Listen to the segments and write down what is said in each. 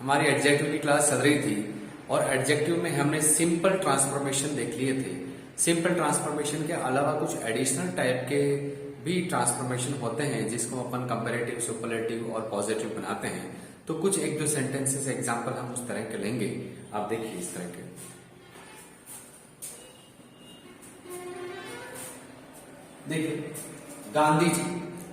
हमारी एडजेक्टिव की क्लास चल रही थी और एडजेक्टिव में हमने सिंपल ट्रांसफॉर्मेशन देख लिए थे। सिंपल ट्रांसफॉर्मेशन के अलावा कुछ एडिशनल टाइप के भी ट्रांसफॉर्मेशन होते हैं जिसको अपन कंपैरेटिव, सुपरलेटिव और पॉजिटिव बनाते हैं। तो कुछ एक दो सेंटेंसेस एग्जांपल हम उस तरह के लेंगे। आप देखिए इस तरह के, देखिए गांधी जी,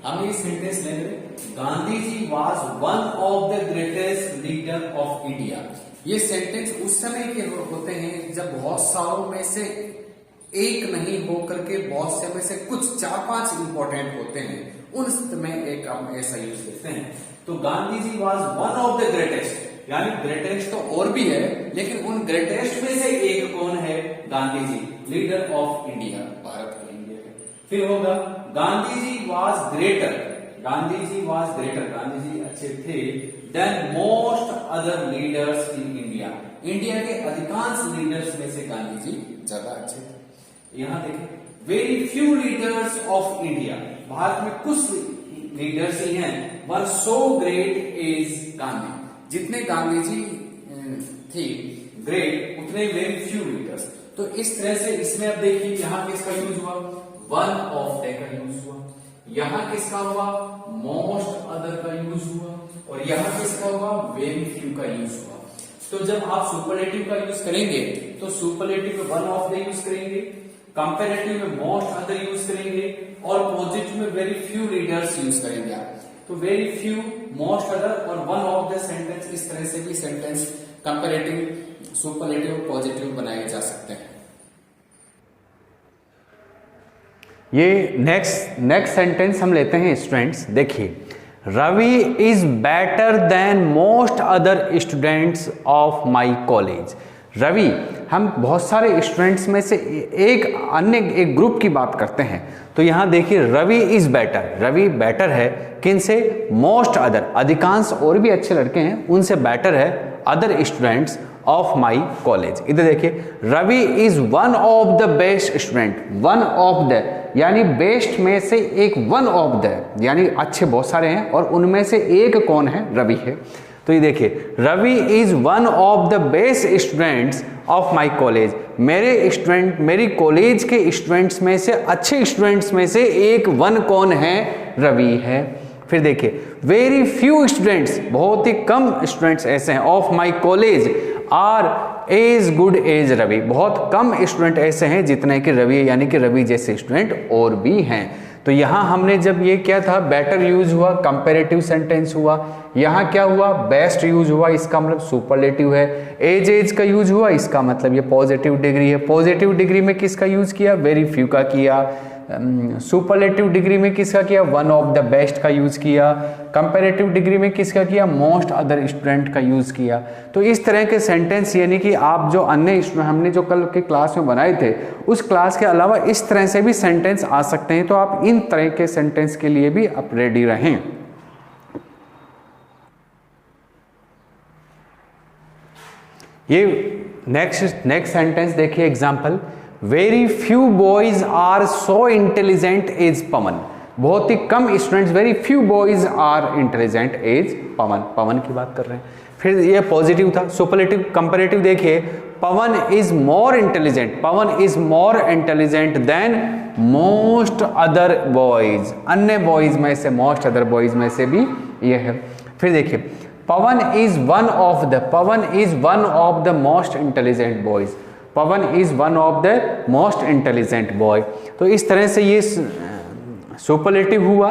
हम ये सेंटेंस लेंगे, Gandhi ji was one of the greatest leader of India. ये सेंटेंस उस समय के होते हैं जब बहुत सारों में से एक नहीं होकर के बहुत से में से कुछ 4-5 इंपॉर्टेंट होते हैं, उन समय एक हम ऐसा यूज करते हैं। तो Gandhi ji was one of the greatest, यानी ग्रेटेस्ट तो और भी है लेकिन उन ग्रेटेस्ट में से एक कौन है? Gandhi ji, leader of India, Bharat के लिए है। फिर होगा Gandhi ji was greater, Gandhi ji was greater, Gandhi ji अच्छे थे than most other leaders in India, India के अधिकांश लीडर्स में से गांधी जी ज्यादा अच्छे थे। यहां देखिए very few leaders of India, Bharat में कुछ लीडर्स ही हैं, वर सो ग्रेट एज गांधी, जितने गांधी जी थे ग्रेट उतने वेरी फ्यू लीडर्स। तो इस तरह से इसमें अब देखिए यहां किसका यूज हुआ? वन ऑफ द का यूज हुआ, यहां किसका हुआ? मोस्ट अदर का यूज हुआ, और यहां किसका हुआ? वेरी फ्यू का यूज हुआ। तो जब आप सुपरलेटिव का यूज करेंगे तो सुपरलेटिव में वन ऑफ द यूज करेंगे, कंपैरेटिव में मोस्ट अदर यूज करेंगे, और पॉजिटिव में वेरी फ्यू लीडर्स यूज करेंगे आप। तो वेरी फ्यू, मोस्ट अदर और वन ऑफ द सेंटेंस, इस तरह से भी सेंटेंस कंपैरेटिव, सुपरलेटिव, पॉजिटिव बनाए जा सकते हैं। ये नेक्स्ट सेंटेंस हम लेते हैं स्टूडेंट्स। देखिए Ravi is better than most other students of my college. Ravi, हम बहुत सारे स्टूडेंट्स में से एक ग्रुप की बात करते हैं। तो यहां देखिए Ravi is better, Ravi better है किन से? मोस्ट अदर, अधिकांश और भी अच्छे लड़के हैं उनसे बेटर है other students of my college. इधर देखिए Ravi is one of the best student, one of the यानी बेस्ट में से एक, वन ऑफ द यानी अच्छे बहुत सारे हैं और उनमें से एक कौन है? रवि है। तो ये देखिए Ravi is one of the best students of my college, मेरे स्टूडेंट, मेरी कॉलेज के स्टूडेंट्स में से अच्छे स्टूडेंट्स में से एक वन कौन है? रवि है। फिर देखिए वेरी फ्यू स्टूडेंट्स, बहुत ही कम स्टूडेंट्स ऐसे हैं, of my college are as good as Ravi, बहुत कम स्टूडेंट ऐसे हैं जितने कि रवि, यानी कि रवि जैसे स्टूडेंट और भी हैं। तो यहां हमने जब ये किया था बेटर यूज हुआ, कंपैरेटिव सेंटेंस हुआ, यहां क्या हुआ? बेस्ट यूज हुआ, इसका मतलब सुपरलेटिव है। एज का यूज हुआ, इसका मतलब ये पॉजिटिव डिग्री है। पॉजिटिव डिग्री में किसका यूज किया? वेरी फ्यू का किया। सुपरलेटिव डिग्री में किसका किया? वन ऑफ द बेस्ट का यूज किया। कंपैरेटिव डिग्री में किसका किया? मोस्ट अदर स्टूडेंट का यूज किया। तो इस तरह के सेंटेंस, यानी कि आप जो अन्य हमने जो कल के क्लास में बनाए थे उस क्लास के अलावा इस तरह से भी सेंटेंस आ सकते हैं। तो आप इन तरह के सेंटेंस के लिए भी आप रेडी रहें। ये नेक्स्ट सेंटेंस देखिए example, very few boys are so intelligent as Pavan, बहुत ही कम students, very few boys are intelligent as Pavan, Pavan की बात कर रहे हैं। फिर ये पॉजिटिव था। सुपरलेटिव, कंपैरेटिव देखिए Pavan is more intelligent, Pavan is more intelligent than most other boys, अन्य बॉयज में से, मोस्ट अदर बॉयज में से भी ये है। फिर देखिए Pavan is one of the, Pavan is one of the most intelligent boys, Pavan is one of the most intelligent boy. तो इस तरह से ये सुपरलेटिव हुआ,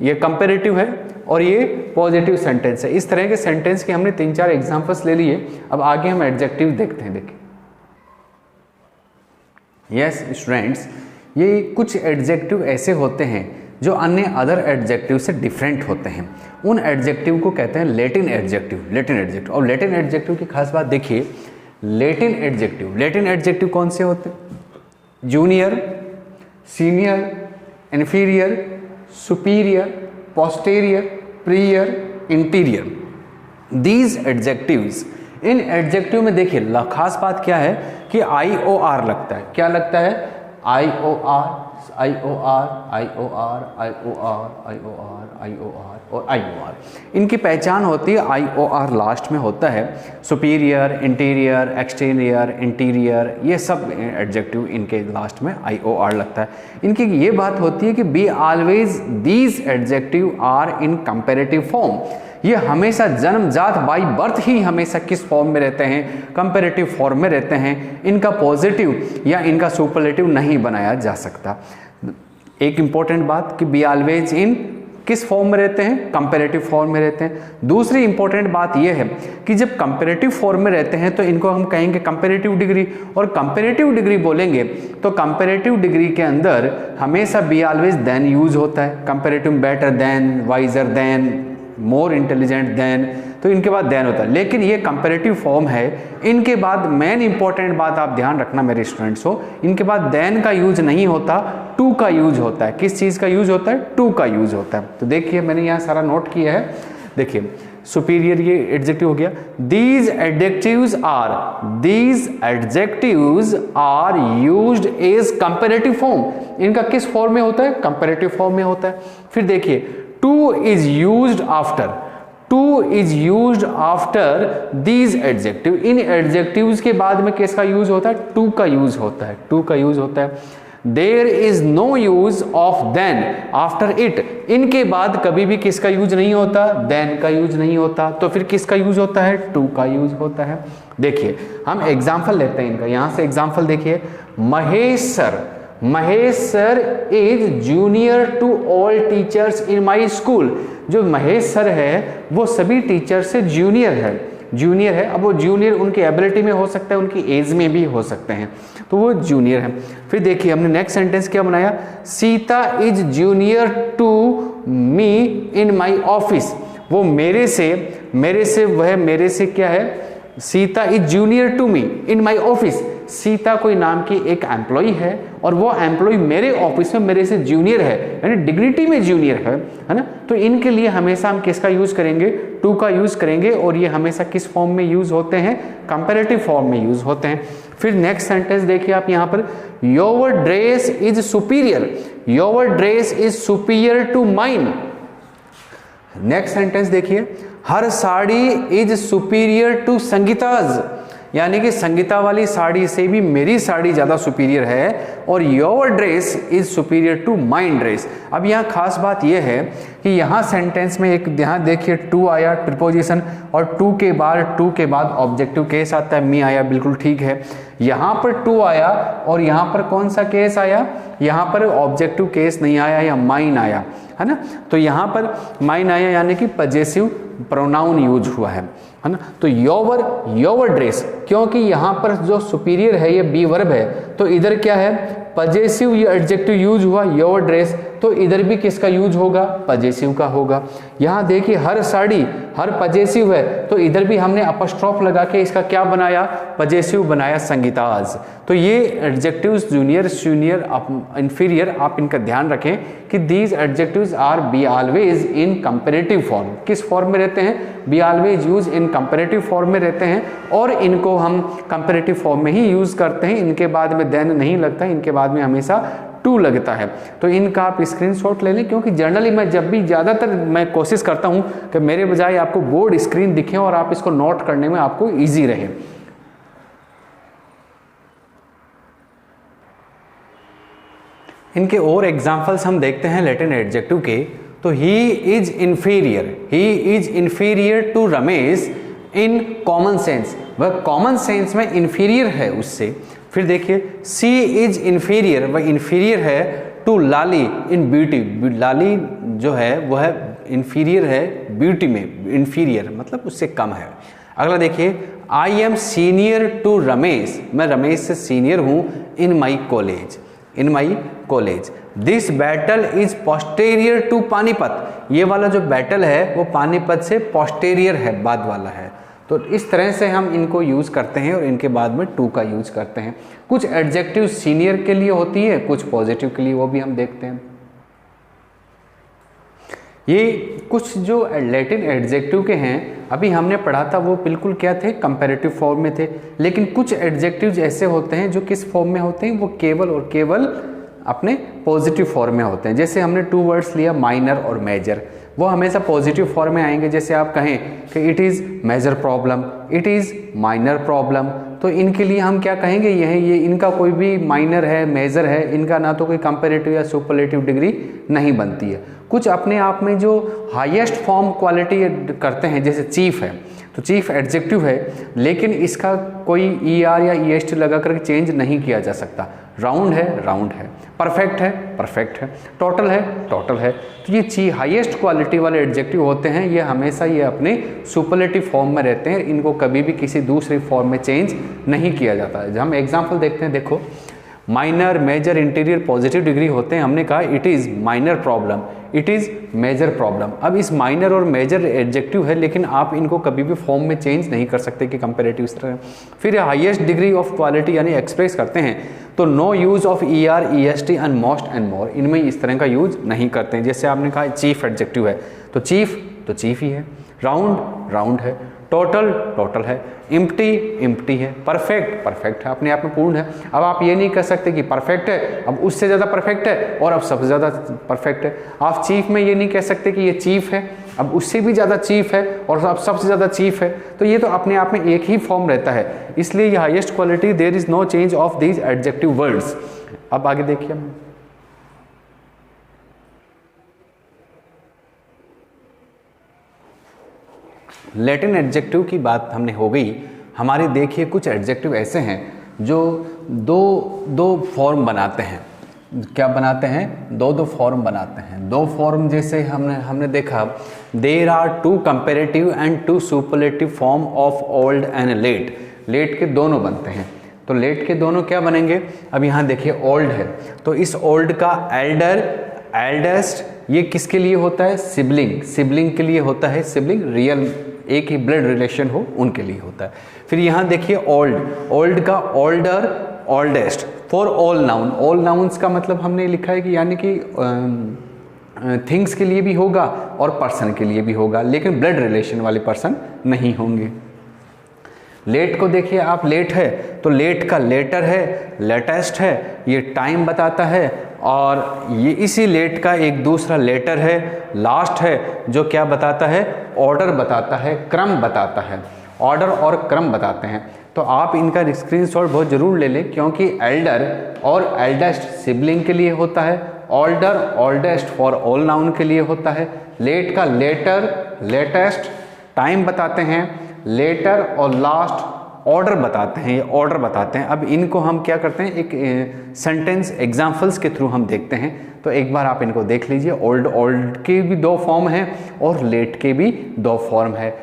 ये कंपैरेटिव है और ये पॉजिटिव सेंटेंस है। इस तरह के सेंटेंस के हमने 3-4 एग्जांपल्स ले लिए। अब आगे हम एडजेक्टिव देखते हैं। देखिए यस स्टूडेंट्स, ये कुछ एडजेक्टिव ऐसे होते हैं जो अन्य अदर एडजेक्टिव से डिफरेंट होते हैं। उन एडजेक्टिव को कहते हैं लैटिन एडजेक्टिव, लैटिन एडजेक्टिव। और लैटिन एडजेक्टिव की खास बात देखिए, लैटिन एडजेक्टिव, लैटिन एडजेक्टिव कौन से होते हैं? Junior, senior, inferior, superior, posterior, prior, interior, these adjectives. इन एडजेक्टिव में देखिए खास बात क्या है कि IOR लगता है। क्या लगता है? IOR, IOR, IOR, IOR, IOR, IOR और IOR। इनकी पहचान होती है, IOR लास्ट में होता है, सुपीरियर, इंटीरियर, एक्सटीरियर, इंटीरियर, ये सब एडजेक्टिव इनके लास्ट में IOR लगता है। इनकी ये बात होती है कि be always these adjective are in comparative form. ये हमेशा जन्मजात बाई बर्थ ही हमेशा किस फॉर्म में रहते हैं, कंपैरेटिव फॉर्म में रहते हैं। इनका पॉजिटिव या इनका सुपरलेटिव नहीं बनाया जा सकता। एक इंपॉर्टेंट बात कि बी ऑलवेज इन किस फॉर्म में रहते हैं, कंपैरेटिव फॉर्म में रहते हैं। दूसरी इंपॉर्टेंट बात यह है कि जब कंपैरेटिव फॉर्म में रहते हैं तो इनको हम कहेंगे कंपैरेटिव डिग्री, और कंपैरेटिव डिग्री बोलेंगे तो कंपैरेटिव डिग्री के अंदर हमेशा बी ऑलवेज देन यूज होता है। Comparative better than, visor then, मोर इंटेलिजेंट देन, तो इनके बाद देन होता है। लेकिन ये कंपैरेटिव फॉर्म है, इनके बाद मेन इंपॉर्टेंट बात आप ध्यान रखना मेरे स्टूडेंट्स हो, इनके बाद देन का यूज नहीं होता, टू का यूज होता है। किस चीज का यूज होता है, टू का यूज होता है। तो देखिए मैंने यहाँ सारा नोट किया है, देखिए सुपीरियर ये एडजेक्टिव हो गया। These adjectives are used as comparative form. इनका किस फॉर्म में होता है, कंपैरेटिव फॉर्म में होता है। फिर देखिए two is used after these adjective. In adjectives के बाद में किसका यूज होता है, टू का यूज होता है, टू का यूज होता है। There is no use of than after it. इनके बाद कभी भी किसका यूज नहीं होता, देन का यूज नहीं होता। तो फिर किसका यूज होता है, टू का यूज होता है। देखिए हम एग्जाम्पल लेते हैं इनका, यहां से एग्जाम्पल देखिए। Mahesh sir is junior to all teachers in my school. जो महेश सर है वो सभी टीचर से जूनियर है। अब वो जूनियर उनकी एबिलिटी में हो सकता है, उनकी एज में भी हो सकते हैं, तो वो जूनियर है। फिर देखिए हमने नेक्स्ट सेंटेंस क्या बनाया, Sita is junior to me in my office. वो मेरे से क्या है, Sita is junior to me in my office. Sita कोई नाम की एक एम्प्लॉय है और वो एम्प्लॉय मेरे ऑफिस में मेरे से जूनियर है, यानी डिग्निटी में जूनियर है ना। तो इनके लिए हमेशा हम किसका यूज करेंगे, टू का यूज करेंगे, और ये हमेशा किस फॉर्म में यूज होते हैं, कंपैरेटिव फॉर्म में यूज होते हैं। फिर नेक्स्ट सेंटेंस देखिए आप यहाँ पर, your dress is superior to mine. Next sentence देखिए, her sari is superior to Sangeeta's. यानी कि संगीता वाली साड़ी से भी मेरी साड़ी ज़्यादा सुपीरियर है, और your dress is superior to mine dress. अब यहाँ खास बात यह है कि यहाँ सेंटेंस में एक यहाँ देखिए टू आया प्रीपोजिशन, और टू के बाद ऑब्जेक्टिव केस आता है, मी आया, बिल्कुल ठीक है। यहाँ पर टू आया और यहाँ पर कौन सा केस आया, यहाँ पर ऑब्जेक्टिव केस नहीं आया, या माइन आया, है ना। तो यहाँ पर माइन आया यानी कि पजेसिव प्रोनाउन यूज हुआ है ना। तो योर ड्रेस, क्योंकि यहाँ पर जो सुपीरियर है ये बी वर्ब है, तो इधर क्या है, पजेसिव ये एडजेक्टिव यूज हुआ योर ड्रेस, तो इधर भी किसका यूज होगा, पजेसिव का होगा। यहाँ देखिए हर साड़ी, हर पजेसिव है, तो इधर भी हमने अपस्ट्रॉफ लगा के इसका क्या बनाया, पजेसिव बनाया, संगीताज। तो ये एडजेक्टिव्स जूनियर, सीनियर, इंफीरियर, आप इनका ध्यान रखें कि these adjectives R be always in comparative form. किस फॉर्म में रहते हैं, be always use in comparative form में रहते हैं, और इनको हम कंपैरेटिव फॉर्म में ही यूज करते हैं। इनके बाद में देन नहीं लगता, इनके बाद में हमेशा टू लगता है। तो इनका आप स्क्रीनशॉट ले लें, क्योंकि जनरली मैं जब भी ज़्यादातर मैं कोशिश करता हूं कि मेरे बजाय आपको बोर्ड स्क्रीन दिखे और आप इसको नोट करने में आपको इजी रहे। इनके और एग्जाम्पल्स हम देखते हैं लैटिन एडजेक्टिव के। तो he is inferior to Ramesh in common sense, वह कॉमन सेंस में इंफीरियर है उससे। फिर देखिए सी इज इंफीरियर, वह इंफीरियर है to Lali in beauty. Lali जो है वह इंफीरियर है ब्यूटी में, इंफीरियर मतलब उससे कम है। अगला देखिए, I am senior to Ramesh, मैं रमेश से सीनियर हूँ in my college. This battle is posterior to Panipat, ये वाला जो बैटल है वो पानीपत से पोस्टेरियर है, बाद वाला है। तो इस तरह से हम इनको यूज करते हैं और इनके बाद में टू का यूज करते हैं। कुछ एडजेक्टिव सीनियर के लिए होती है, कुछ पॉजिटिव के लिए, वो भी हम देखते हैं। ये कुछ जो लैटिन एडजेक्टिव के हैं अभी हमने पढ़ा था वो बिल्कुल क्या थे, कंपैरेटिव फॉर्म में थे, लेकिन कुछ एडजेक्टिव्स ऐसे होते हैं जो किस फॉर्म में होते हैं, वो केवल और केवल अपने पॉजिटिव फॉर्म में होते हैं। जैसे हमने 2 वर्ड्स लिया माइनर और मेजर, वो हमेशा पॉजिटिव फॉर्म में आएंगे। जैसे आप कहें कि it is major problem, it is minor problem, तो इनके लिए हम क्या कहेंगे, ये इनका कोई भी माइनर है मेजर है, इनका ना तो कोई कंपैरेटिव या सुपरलेटिव डिग्री नहीं बनती है। कुछ अपने आप में जो हाईएस्ट फॉर्म क्वालिटी करते हैं, जैसे चीफ है तो चीफ एडजेक्टिव है, लेकिन इसका कोई ER या EST लगा कर चेंज नहीं किया जा सकता। राउंड है, परफेक्ट है, टोटल है। तो ये हाईएस्ट क्वालिटी वाले एडजेक्टिव होते हैं, ये हमेशा ये अपने सुपरलेटिव फॉर्म में रहते हैं, इनको कभी भी किसी दूसरी फॉर्म में चेंज नहीं किया जाता है। हम एग्जाम्पल देखते हैं, देखो minor, major, interior positive degree होते हैं। हमने कहा it is minor problem, it is major problem. अब इस माइनर और मेजर एडजेक्टिव है, लेकिन आप इनको कभी भी फॉर्म में चेंज नहीं कर सकते कि कंपैरेटिव इस तरह। फिर हाईएस्ट डिग्री ऑफ क्वालिटी यानी एक्सप्रेस करते हैं तो no use of ER, EST and most and more, इनमें इस तरह का यूज नहीं करते हैं। जैसे आपने कहा चीफ एडजेक्टिव है तो चीफ ही है, राउंड है, टोटल है, इम्प्टी है, परफेक्ट है, अपने आप में पूर्ण है। अब आप ये नहीं कह सकते कि परफेक्ट है, अब उससे ज़्यादा परफेक्ट है और अब सबसे ज़्यादा परफेक्ट है। आप चीफ में ये नहीं कह सकते कि ये चीफ है, अब उससे भी ज़्यादा चीफ है और अब सबसे ज़्यादा चीफ है। तो ये तो अपने आप में एक ही फॉर्म रहता है, इसलिए ये highest quality, there is no change of these adjective words. अब आगे देखिए, लैटिन एडजेक्टिव की बात हमने हो गई हमारी। देखिए कुछ एडजेक्टिव ऐसे हैं जो दो फॉर्म बनाते हैं। क्या बनाते हैं? दो फॉर्म बनाते हैं। 2 फॉर्म जैसे हमने देखा, there are 2 comparative and 2 superlative form of old and late. Late के दोनों बनते हैं, तो लेट के दोनों क्या बनेंगे? अब यहाँ देखिए ओल्ड है, तो इस ओल्ड का एल्डर, एल्डेस्ट, ये किसके लिए होता है? सिबलिंग के लिए होता है। सिबलिंग रियल एक ही ब्लड रिलेशन हो उनके लिए होता है। फिर यहाँ देखिए ओल्ड का older, oldest. For all noun, all nouns का मतलब हमने लिखा है कि यानी कि थिंग्स के लिए भी होगा और पर्सन के लिए भी होगा, लेकिन ब्लड रिलेशन वाले पर्सन नहीं होंगे। लेट को देखिए आप, लेट है तो लेट का लेटर है, लेटेस्ट है, ये टाइम बताता है, और ये इसी लेट का एक दूसरा लेटर है, लास्ट है, जो क्या बताता है? ऑर्डर बताता है, क्रम बताता है। ऑर्डर और क्रम बताते हैं। तो आप इनका स्क्रीनशॉट बहुत ज़रूर ले लें, क्योंकि एल्डर और एल्डेस्ट सिबलिंग के लिए होता है, older, oldest for all noun के लिए होता है, लेट का लेटर, लेटेस्ट, टाइम बताते हैं, लेटर और लास्ट ऑर्डर बताते हैं, ये ऑर्डर बताते हैं। अब इनको हम क्या करते हैं, एक सेंटेंस एग्जाम्पल्स के थ्रू हम देखते हैं। तो एक बार आप इनको देख लीजिए। ओल्ड के भी 2 फॉर्म हैं और लेट के भी 2 फॉर्म है।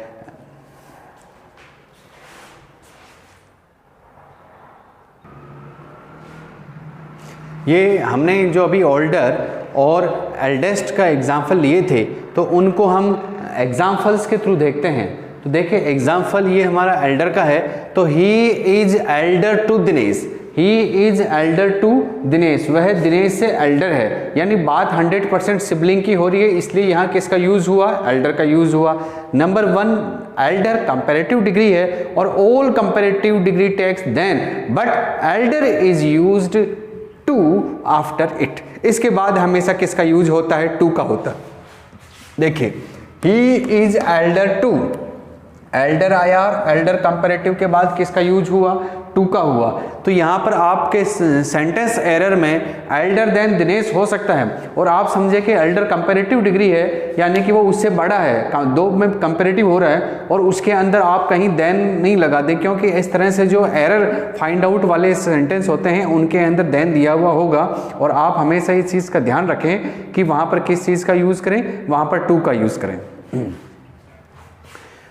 ये हमने जो अभी ओल्डर और एल्डेस्ट का एग्जाम्पल लिए थे, तो उनको हम एग्जाम्पल्स के थ्रू देखते हैं। तो देखिए एग्जाम्पल ये हमारा एल्डर का है, तो he is elder to Dinesh, he is elder to Dinesh, वह दिनेश से एल्डर है। यानी बात 100% सिबलिंग की हो रही है, इसलिए यहाँ किसका यूज हुआ? एल्डर का यूज हुआ। नंबर 1, एल्डर कंपैरेटिव डिग्री है और all comparative degree takes than, but elder is used to after it. इसके बाद हमेशा किसका यूज होता है? टू का होता है। देखिए he is elder to, elder आया, एल्डर कंपैरेटिव के बाद किसका यूज हुआ? टू का हुआ। तो यहाँ पर आपके सेंटेंस एरर में एल्डर देन दिनेश हो सकता है, और आप समझे कि एल्डर कंपैरेटिव डिग्री है, यानी कि वो उससे बड़ा है, 2 में कंपैरेटिव हो रहा है, और उसके अंदर आप कहीं देन नहीं लगा दें, क्योंकि इस तरह से जो एरर फाइंड आउट वाले सेंटेंस होते हैं उनके अंदर देन दिया हुआ होगा। और आप हमेशा इस चीज़ का ध्यान रखें कि वहाँ पर किस चीज़ का यूज़ करें, वहाँ पर टू का यूज़ करें।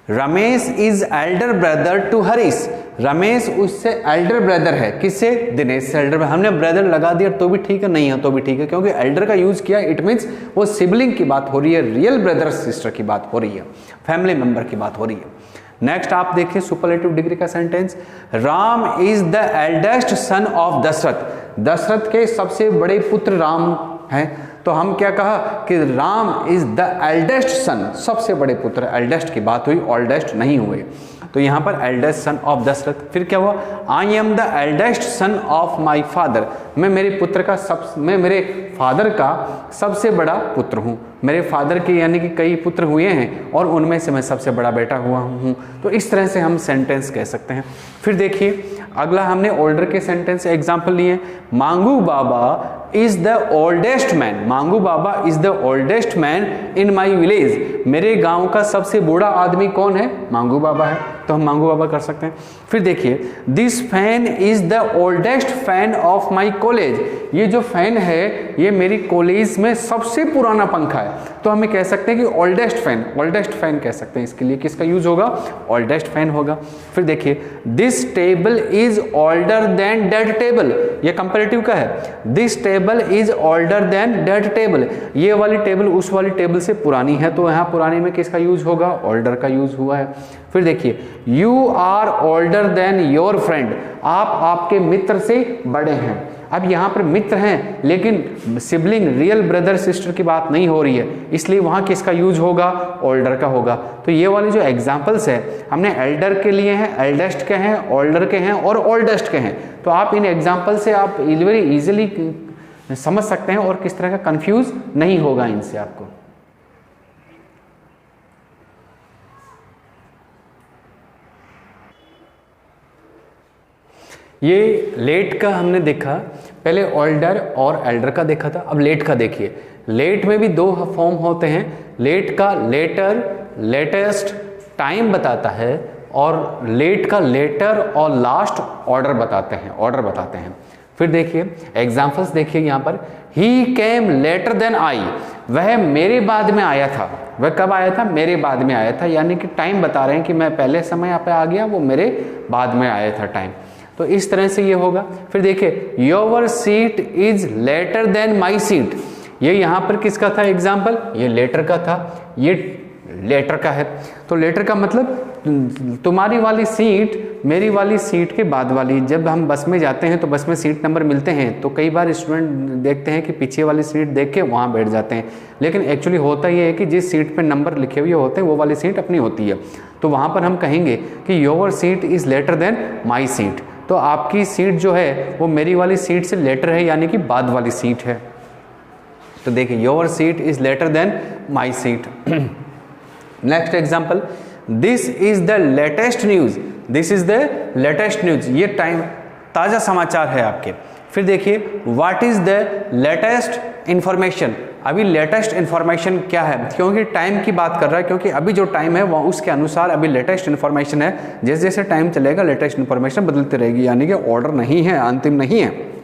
Ramesh is elder brother to Harish, Ramesh उससे एल्डर ब्रदर है, किससे? दिनेश से एल्डर। हमने ब्रदर लगा दिया तो भी ठीक है, नहीं है तो भी ठीक है, क्योंकि एल्डर का यूज किया, इट मीन्स वो सिबलिंग की बात हो रही है, रियल ब्रदर सिस्टर की बात हो रही है, फैमिली मेंबर की बात हो रही है। नेक्स्ट आप देखिए सुपरलेटिव डिग्री का sentence, Ram is the eldest son of Dashrath, Dashrath के सबसे बड़े पुत्र राम हैं। तो हम क्या कहा कि राम इज द एल्डेस्ट सन, सबसे बड़े पुत्र। एल्डेस्ट की बात हुई, ओल्डेस्ट नहीं हुए। तो यहाँ पर एल्डेस्ट सन ऑफ दशरथ। फिर क्या हुआ, I am the eldest son of my father, मैं मेरे फादर का सबसे बड़ा पुत्र हूँ। मेरे फादर के यानी कि कई पुत्र हुए हैं और उनमें से मैं सबसे बड़ा बेटा हुआ हूँ। तो इस तरह से हम सेंटेंस कह सकते हैं। फिर देखिए अगला हमने ओल्डर के सेंटेंस एग्जाम्पल लिए। Mangu Baba is the oldest man, Mangu Baba is the oldest man in my village, मेरे गांव का सबसे बूढ़ा आदमी कौन है, मांगू बाबा है, तो हम मांगू बाबा कर सकते हैं। फिर देखिए this fan is the oldest fan of my college, ये जो फैन है ये मेरी कॉलेज में सबसे पुराना पंखा है, तो हमें कह सकते हैं कि ओल्डेस्ट फैन कह सकते हैं। इसके लिए किसका यूज होगा, ओल्डेस्ट फैन होगा। फिर देखिए this table is older than dead table, ये कंपैरेटिव का है, this table is older than dead table, ये वाली टेबल उस वाली टेबल से पुरानी है, तो यहाँ पुरानी में किसका यूज होगा, ओल्डर का यूज हुआ है। फिर देखिए you are older than your friend, आप आपके मित्र से बड़े हैं। अब यहाँ पर मित्र हैं लेकिन सिबलिंग रियल ब्रदर सिस्टर की बात नहीं हो रही है, इसलिए वहाँ किसका यूज होगा, ओल्डर का होगा। तो ये वाले जो एग्जाम्पल्स है हमने एल्डर के लिए हैं, एल्डेस्ट के हैं, ओल्डर के हैं और ओल्डेस्ट के हैं। तो आप इन एग्जाम्पल से आप वेरी इजीली समझ सकते हैं और किस तरह का कंफ्यूज नहीं होगा इनसे आपको। ये लेट का हमने देखा, पहले ओल्डर और एल्डर का देखा था, अब लेट का देखिए। लेट में भी दो फॉर्म होते हैं, लेट का लेटर लेटेस्ट टाइम बताता है और लेट का लेटर और लास्ट ऑर्डर बताते हैं। फिर देखिए एग्जाम्पल्स देखिए यहाँ पर, ही केम लेटर देन आई, वह मेरे बाद में आया था। वह कब आया था, मेरे बाद में आया था, यानी कि टाइम बता रहे हैं कि मैं पहले समय यहाँ पे आ गया, वो मेरे बाद में आया था टाइम। तो इस तरह से ये होगा। फिर देखिए your seat is later than my seat, ये यहाँ पर किसका था एग्जाम्पल, ये लेटर का था, ये लेटर का है। तो लेटर का मतलब तुम्हारी वाली सीट मेरी वाली सीट के बाद वाली। जब हम बस में जाते हैं तो बस में सीट नंबर मिलते हैं, तो कई बार स्टूडेंट देखते हैं कि पीछे वाली सीट देख के वहाँ बैठ जाते हैं, लेकिन एक्चुअली होता ये है कि जिस सीट पे नंबर लिखे हुए होते हैं वो वाली सीट अपनी होती है। तो वहाँ पर हम कहेंगे कि your seat is later than my seat, तो आपकी सीट जो है वो मेरी वाली सीट से लेटर है, यानी कि बाद वाली सीट है। तो देखिए your seat is later than my seat. Next example, this is the latest news, this is the latest news, ये टाइम ताज़ा समाचार है आपके। फिर देखिए what is the latest information, अभी लेटेस्ट इन्फॉर्मेशन क्या है, क्योंकि टाइम की बात कर रहा है, क्योंकि अभी जो टाइम है वह उसके अनुसार अभी लेटेस्ट इन्फॉर्मेशन है। जैसे जैसे टाइम चलेगा लेटेस्ट इन्फॉर्मेशन बदलती रहेगी, यानी कि ऑर्डर नहीं है, अंतिम नहीं है।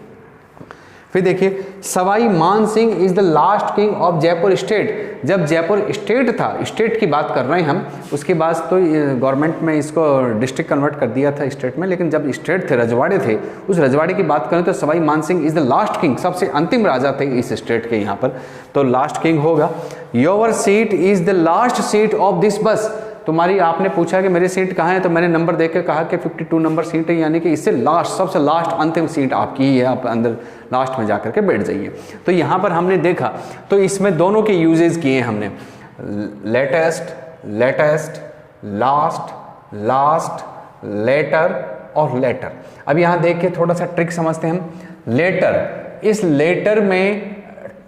फिर देखिए सवाई मान Singh is the last king of Jaipur state, जब जयपुर स्टेट था, स्टेट की बात कर रहे हैं हम, उसके बाद तो गवर्नमेंट में इसको डिस्ट्रिक्ट कन्वर्ट कर दिया था स्टेट में, लेकिन जब स्टेट थे, रजवाड़े थे, उस रजवाड़े की बात करें तो सवाई मान Singh is the last king, सबसे अंतिम राजा थे इस स्टेट के यहाँ पर, तो लास्ट किंग होगा। Your seat is the last seat of this बस, तुम्हारी आपने पूछा कि मेरी सीट कहाँ है, तो मैंने नंबर देख के कहा कि 52 नंबर सीट है, यानी कि इससे लास्ट, सबसे लास्ट अंतिम सीट आपकी ही है, आप अंदर लास्ट में जाकर के बैठ जाइए। तो यहाँ पर हमने देखा, तो इसमें दोनों के यूजेस किए हमने, latest, latest, last, last, later और लेटर। अब यहाँ देख के थोड़ा सा ट्रिक समझते हैं हम। लेटर, इस लेटर में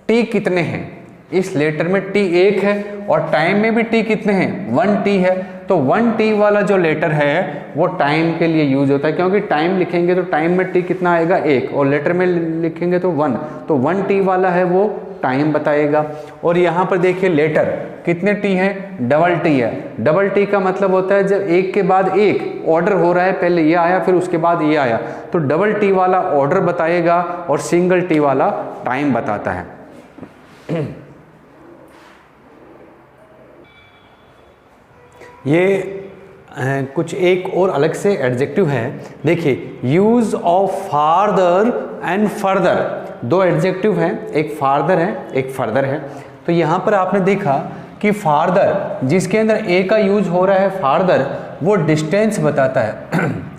टी कितने हैं, इस लेटर में टी 1 है और टाइम में भी टी कितने हैं, 1 टी है। तो 1 टी वाला जो लेटर है वो टाइम के लिए यूज होता है, क्योंकि टाइम लिखेंगे तो टाइम में टी कितना आएगा 1 और लेटर में लिखेंगे तो 1, तो 1 टी वाला है वो टाइम बताएगा। और यहाँ पर देखिए लेटर कितने टी हैं, डबल टी है। डबल टी का मतलब होता है जब एक के बाद एक ऑर्डर हो रहा है, पहले ये आया फिर उसके बाद ये आया, तो डबल टी वाला ऑर्डर बताएगा और सिंगल टी वाला टाइम बताता है। ये कुछ एक और अलग से एडजेक्टिव है, देखिए use of farther and further, दो एडजेक्टिव हैं, एक फार्दर है एक फर्दर है। तो यहाँ पर आपने देखा कि फार्दर जिसके अंदर ए का यूज हो रहा है, फार्दर वो डिस्टेंस बताता है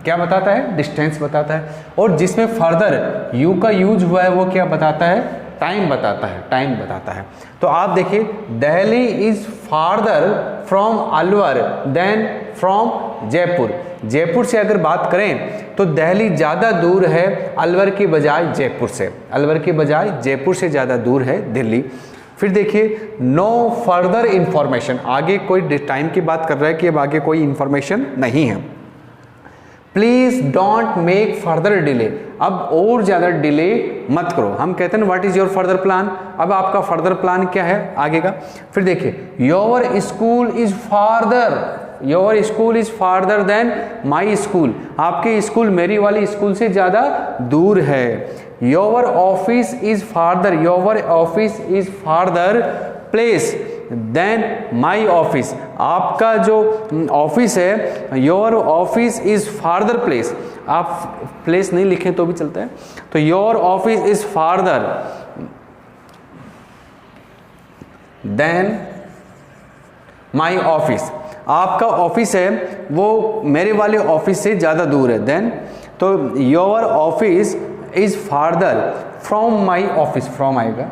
क्या बताता है, डिस्टेंस बताता है, और जिसमें फर्दर यू का यूज हुआ है वो क्या बताता है, टाइम बताता है, टाइम बताता है। तो आप देखिए, Delhi is farther from Alwar than from Jaipur. Jaipur से अगर बात करें तो दिल्ली ज़्यादा दूर है अलवर की बजाय जयपुर से, अलवर की बजाय जयपुर से ज़्यादा दूर है दिल्ली। फिर देखिए, नो फर्दर इंफॉर्मेशन, आगे कोई टाइम की बात कर रहा है कि अब आगे कोई इंफॉर्मेशन नहीं है। Please don't make further delay, अब और ज़्यादा डिले मत करो। हम कहते हैं what is your further plan, अब आपका फर्दर प्लान क्या है आगे का। फिर देखिए, your school is farther, your school is farther than my school, आपके स्कूल मेरी वाली स्कूल से ज़्यादा दूर है। Your office is farther, your office is farther place than my office, आपका जो ऑफिस है, your office is farther place, आप प्लेस नहीं लिखें तो भी चलता है, तो your office is farther than my office, आपका ऑफिस है वो मेरे वाले ऑफिस से ज़्यादा दूर है। देन तो your office is farther from my office, from आएगा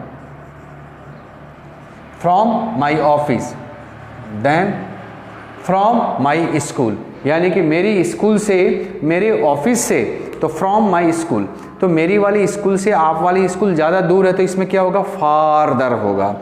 from my office then from my school, यानी कि मेरी स्कूल से, मेरे ऑफिस से, तो फ्रॉम माई स्कूल, तो मेरी वाली स्कूल से आप वाली स्कूल ज़्यादा दूर है, तो इसमें क्या होगा, फार्दर होगा,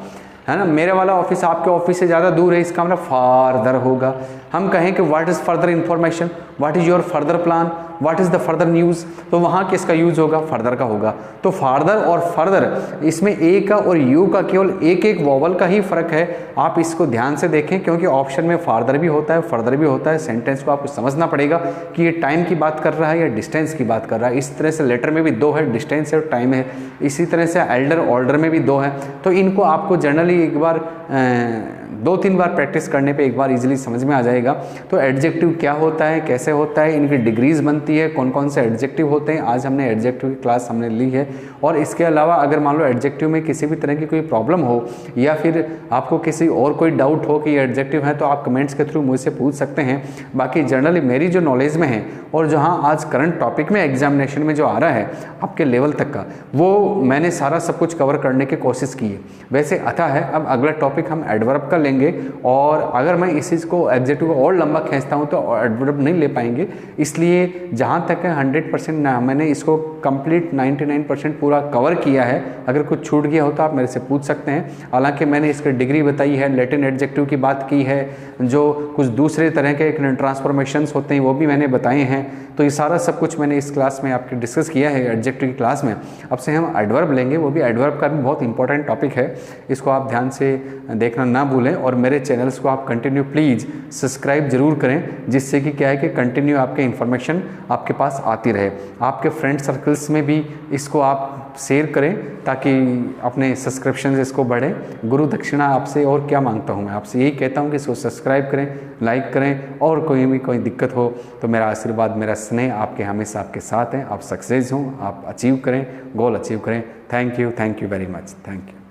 है ना। मेरे वाला ऑफिस आपके ऑफिस से ज़्यादा दूर है, इसका मतलब फार्दर होगा। हम कहें कि what is further information, what is your further plan, what is the further news, तो वहाँ किसका यूज होगा, फर्दर का होगा। तो फार्दर और फर्दर, इसमें ए का और यू का केवल एक एक वॉवल का ही फर्क है, आप इसको ध्यान से देखें, क्योंकि ऑप्शन में फार्दर भी होता है फर्दर भी होता है। सेंटेंस को आपको समझना पड़ेगा कि ये टाइम की बात कर रहा है या डिस्टेंस की बात कर रहा है। इस तरह से लेटर में भी दो है, डिस्टेंस है और टाइम है, इसी तरह से एल्डर ऑर्डर में भी दो है। तो इनको आपको जनरली एक बार 2-3 बार प्रैक्टिस करने पे एक बार इजीली समझ में आ जाएगा। तो एडजेक्टिव क्या होता है, कैसे होता है, इनकी डिग्रीज बनती है, कौन कौन से एडजेक्टिव होते हैं, आज हमने एडजेक्टिव की क्लास हमने ली है। और इसके अलावा अगर मान लो एडजेक्टिव में किसी भी तरह की कोई प्रॉब्लम हो या फिर आपको किसी और कोई डाउट हो कि ये एडजेक्टिव है, तो आप कमेंट्स के थ्रू मुझसे पूछ सकते हैं। बाकी जनरली मेरी जो नॉलेज में है और जहाँ आज करंट टॉपिक में एग्जामिनेशन में जो आ रहा है आपके लेवल तक का, वो मैंने सारा सब कुछ कवर करने की कोशिश की है। वैसे अथा है, अब अगला टॉपिक हम एडवर्ब का लेंगे, और अगर मैं इस चीज़ को एडजेक्टिव को और लंबा खींचता हूँ तो एडवर्ब नहीं ले पाएंगे। इसलिए जहाँ तक है 100% मैंने इसको कंप्लीट 99% पूरा कवर किया है। अगर कुछ छूट गया हो तो आप मेरे से पूछ सकते हैं। हालांकि मैंने इसकी डिग्री बताई है, लैटिन एडजेक्टिव की बात की है, जो कुछ दूसरे तरह के ट्रांसफॉर्मेशंस होते हैं वो भी मैंने बताए हैं। तो ये सारा सब कुछ मैंने इस क्लास में आपके डिस्कस किया है एडजेक्टिव की क्लास में। अब से हम एडवर्ब लेंगे, वो भी एडवर्ब का भी बहुत इंपॉर्टेंट टॉपिक है, इसको आप ध्यान से देखना ना भूलें। और मेरे चैनल्स को आप कंटिन्यू प्लीज़ सब्सक्राइब जरूर करें, जिससे कि क्या है कि कंटिन्यू आपके इन्फॉर्मेशन आपके पास आती रहे। आपके फ्रेंड सर्कल्स में भी इसको आप शेयर करें ताकि अपने सब्सक्रिप्शन इसको बढ़े। गुरु दक्षिणा आपसे और क्या मांगता हूँ, मैं आपसे यही कहता हूँ कि इसको सब्सक्राइब करें, लाइक करें, और कोई दिक्कत हो तो मेरा आशीर्वाद, मेरा स्नेह आपके हमेशा आपके साथ है। आप सक्सेस हों, आप अचीव करें, गोल अचीव करें। Thank you very much, thank you.